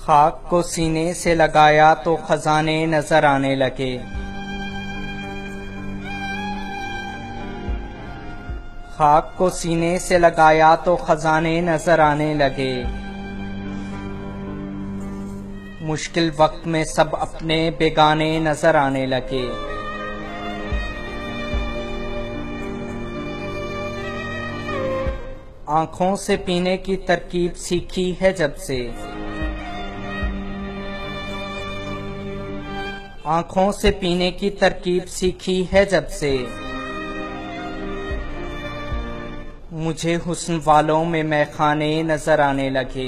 खाक को सीने से लगाया तो खजाने नजर आने लगे। खाक को सीने से लगाया तो खजाने नजर आने लगे। मुश्किल वक्त में सब अपने बेगाने नजर आने लगे। आंखों से पीने की तरकीब सीखी है जब से, आंखों से पीने की तरकीब सीखी है जब से। मुझे हुस्न वालों में मैखाने नजर आने लगे।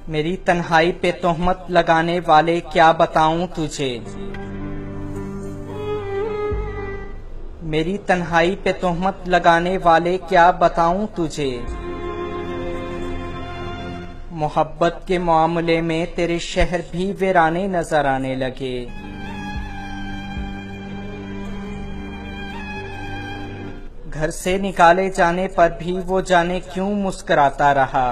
मेरी तन्हाई पे तोहमत लगाने वाले क्या बताऊं तुझे, मेरी तन्हाई पे तोहमत लगाने वाले क्या बताऊं तुझे। मोहब्बत के मामले में तेरे शहर भी वीराने नजर आने लगे। घर से निकाले जाने पर भी वो जाने क्यों मुस्कुराता रहा।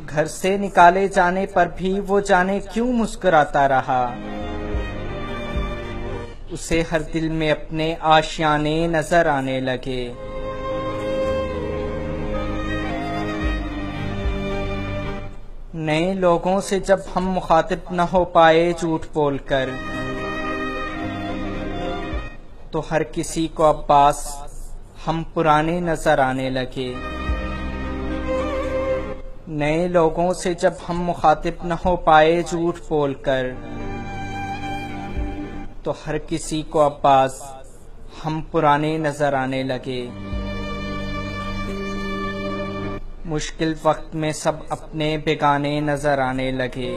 घर से निकाले जाने पर भी वो जाने क्यों मुस्कुराता रहा। उसे हर दिल में अपने आशियाने नजर आने लगे। नए लोगों से जब हम मुखातिब न हो पाए झूठ बोलकर, तो हर किसी को अब्बास हम पुराने नजर आने लगे। नए लोगों से जब हम मुखातिब न हो पाए झूठ बोलकर, तो हर किसी को अब्बास हम पुराने नजर आने लगे। मुश्किल वक्त में सब अपने बेगाने नजर आने लगे।